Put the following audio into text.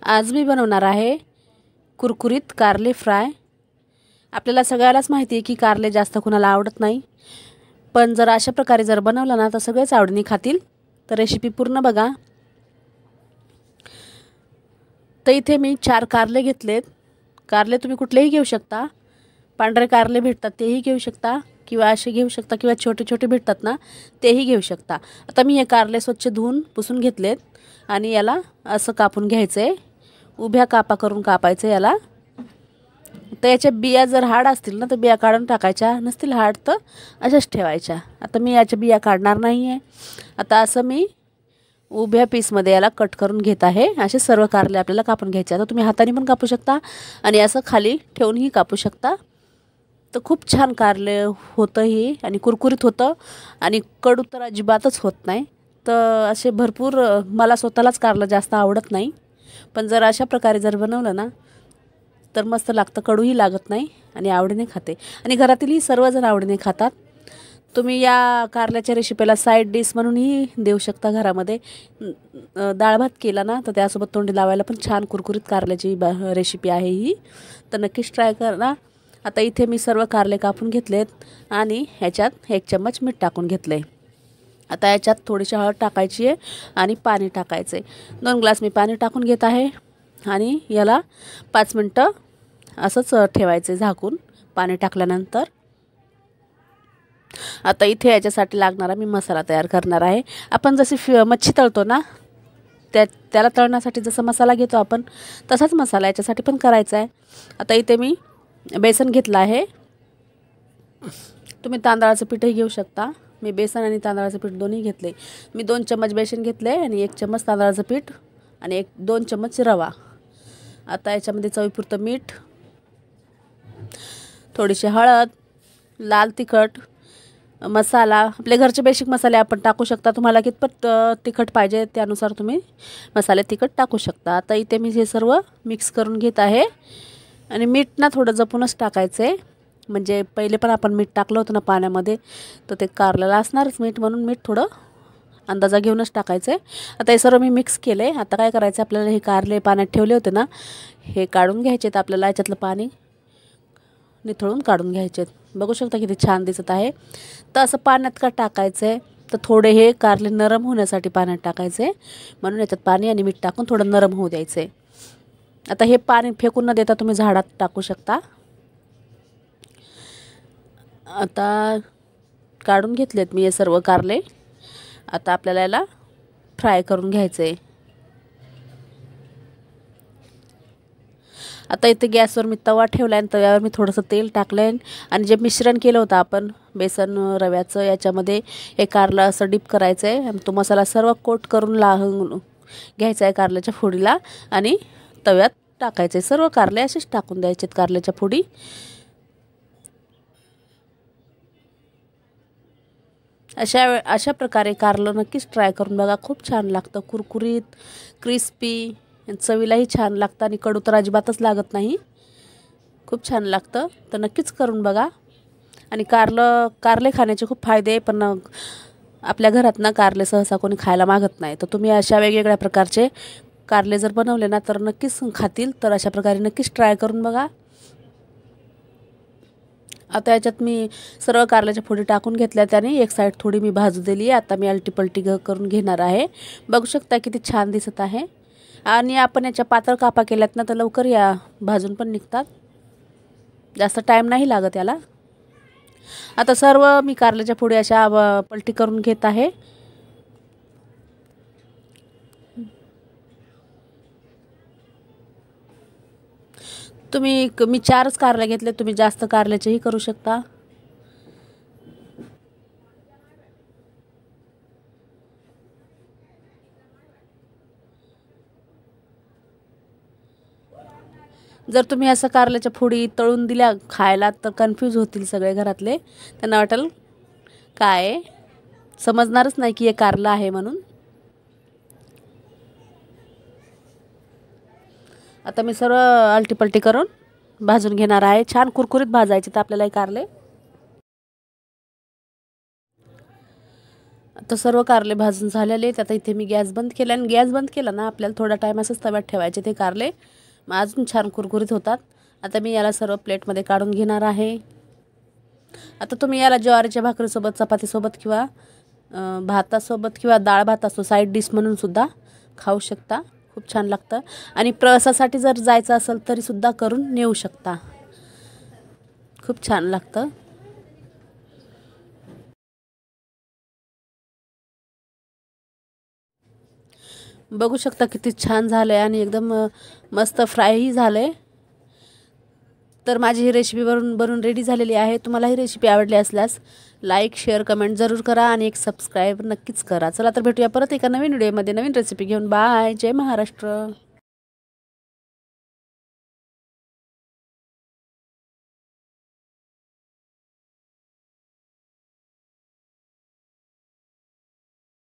आज मी बनवणार आहे कुरकुरीत कारले फ्राय। आपल्याला सगळ्यालाच माहिती आहे की कारले जास्त कोणाला आवडत नाही, पण जर अशा प्रकारे जर बनवलं ना तर सगळेच आवडीने खातील। तर रेसिपी पूर्ण बघा। तर इथे मी 4 कारले घेतलेत। कारले तुम्ही कुठलेही घेऊ शकता, पांढरे कारले भेटतात तेही घेऊ शकता किंवा असे घेऊ शकता किंवा छोटे छोटे भेटतात ना तेही घेऊ शकता। आता मी हे कारले स्वच्छ धुवून पुसून घेतलेत आणि याला असं कापून घ्यायचंय, उभ्या कापा करून कापायचं याला। तर याच्या बिया जर हाड असतील ना तर बिया काढून टाकायच्या, नसतील हाड तर अशाच ठेवायच्या। आता मी याच्या बिया काढणार नाही आहे। आता असं मी उभ्या पीसमध्ये याला कट करून घेत आहे। असे सर्व कारले आपल्याला कापून घ्यायचे। आता तुम्ही हाताने पण कापू शकता आणि असं खाली ठेवूनही कापू शकता। तर खूप छान कारले होतं ही आणि कुरकुरीत होतं आणि कडू तर अजिबातच होत नाही। तर असे भरपूर, मला स्वतःलाच कारलं जास्त आवडत नाही, पण जर अशा प्रकारे जर बनवलं ना तर मस्त लागतं, कडूही लागत नाही आणि आवडीने खाते आणि घरातीलही सर्वजण आवडीने खातात। तुम्ही या कारल्याच्या रेसिपीला साईड डिश म्हणूनही देऊ शकता। घरामध्ये डाळ भात केला ना तर त्यासोबत तोंडी लावायला पण छान कुरकुरीत कारल्याची रेसिपी आहे ही, तर नक्कीच ट्राय करा। आता इथे मी सर्व कारले कापून घेतलेत आणि ह्याच्यात 1 चम्मच मीठ टाकून घेतले। आता याच्यात थोडीशी हळद टाकायची आहे आणि पाणी टाकायचं आहे। 2 ग्लास मी पाणी टाकून घेत आहे आणि याला 5 मिनटं असंच ठेवायचं झाकून पाणी टाकल्यानंतर। आता इथे याच्यासाठी लागणारा मी मसाला तयार करणार आहे। आपण जशी मच्छी तळतो ना त्याला तळण्यासाठी जसा मसाला घेतो आपण तसाच मसाला याच्यासाठी पण करायचा आहे। आता इथे मी बेसन घेतलं आहे, तुम्ही तांदळाचं पीठही घेऊ शकता। मी बेसन आणि तांदळाचं पीठ दोन्ही घेतले। मी 2 चम्मच बेसन घेतले आणि 1 चम्मच तांदळाचं पीठ आणि 2 चम्मच रवा। आता याच्यामध्ये चवीपुरतं मीठ, थोडीशी हळद, लाल तिखट मसाला, आपले घरचे बेसिक मसाले आपण टाकू शकता। तुम्हाला कितपत तिखट पाहिजे त्यानुसार तुम्ही मसाले तिखट टाकू शकता। आता इथे मी हे सर्व मिक्स करून घेत आहे आणि मीठ ना थोडं जपूनच टाकायचं आहे, म्हणजे पहिले पण आपण मीठ टाकलं होतं ना पाण्यामध्ये तर ते कारल्याला असणारच मीठ, म्हणून मीठ थोडं अंदाजा घेऊनच टाकायचं आहे। आता हे सर्व मी मिक्स केलं आहे। आता काय करायचं आपल्याला, हे कारले पाण्यात ठेवले होते ना हे काढून घ्यायचे आहेत आपल्याला, याच्यातलं पाणी निथळून काढून घ्यायचे आहेत। बघू शकता किती छान दिसत आहे। तर असं पाण्यात का टाकायचं आहे तर थोडे हे कारले नरम होण्यासाठी पाण्यात टाकायचं आहे, म्हणून याच्यात पाणी आणि मीठ टाकून थोडं नरम होऊ द्यायचं आहे। आता हे पाणी फेकून न देता तुम्ही झाडात टाकू शकता। आता काढून घेतलेत मी हे सर्व कारले। आता आपल्याला याला फ्राय करून घ्यायचं आहे। आता इथे गॅसवर मी तवा ठेवला आहे, तव्यावर मी थोडंसं तेल टाकलं आहे आणि जे मिश्रण केलं होतं आपण बेसन रव्याचं याच्यामध्ये हे कारलं असं डीप करायचं आहे आणि तो मसाला सर्व कोट करून घ्यायचा आहे कारल्याच्या फोडीला आणि तव्यात टाकायचे। सर्व कारले असेच टाकून द्यायचे कारल्याच्या फोडी। अशा प्रकारे कारलं नक्कीच ट्राय करून बघा, खूप छान लागतं, कुरकुरीत क्रिस्पी, चवीलाही छान लागतं आणि कडू तर अजिबातच लागत नाही, खूप छान लागतं। तर नक्कीच करून बघा। आणि कारले खाण्याचे खूप फायदे आहे, पण आपल्या घरात ना कारले सहसा कोणी खायला मागत नाही, तर तुम्ही अशा वेगवेगळ्या प्रकारचे कारले जर बनवले ना तर नक्कीच खातील। तर अशा प्रकारे नक्कीच ट्राय करून बघा। आता याच्यात मी सर्व कारल्याच्या फोडी टाकून घेतल्या, त्याने एक साईड थोडी मी भाजू दिली आहे। आता मी अलटी-पलटी करून घेणार आहे। बघू शकता किती छान दिसत आहे आणि आपण याच्या पातळ कापा केल्यात ना तर लवकर या भाजून पण निघतात, जास्त टाईम नाही लागत याला। आता सर्व मी कारल्याच्या फोडी अशा पलटी करून घेत आहे। मी 4च कारले घेतले, तुम्ही जास्त कारल्याचेही करू शकता। जर तुम्ही असं कारल्याच्या फोडी तळून दिल्या खायला तर कन्फ्यूज होतील सगळे घरातले, त्यांना वाटेल काय समजणारच नाही की हे कारलं आहे म्हणून। आता मी सर्व अलटी-पलटी करून भाजून घेणार आहे। छान कुरकुरीत भाजायचे तर आपल्याला हे कारले। आता सर्व कारले भाजून झालेले आहेत. आता इथे मी गॅस बंद केला आणि गॅस बंद केला ना आपल्याला थोडा टाईम असंच तव्यात ठेवायचे ते कारले, मग अजून छान कुरकुरीत होतात. आता मी याला सर्व प्लेटमध्ये काढून घेणार आहे. आता तुम्ही याला ज्वारीच्या भाकरीसोबत, चपातीसोबत किंवा भातासोबत किंवा डाळ भात असतो साईड डिश म्हणून सुद्धा खाऊ शकता. खूप छान लागतं. आणि प्रवासासाठी जर जायचं असेल तरीसुद्धा करून नेऊ शकता. खूप छान लागतं. बघू शकता किती छान झालं आहे आणि एकदम मस्त फ्रायही झालं आहे. तर माझी ही रेसिपी बनून रेडी झालेली आहे. तुम्हाला ही रेसिपी आवडली असल्यास लाईक, शेअर, कमेंट जरूर करा आणि एक सबस्क्राईब नक्कीच करा. चला तर भेटूया परत एका नवीन व्हिडिओमध्ये नवीन रेसिपी घेऊन. बाय. जय महाराष्ट्र.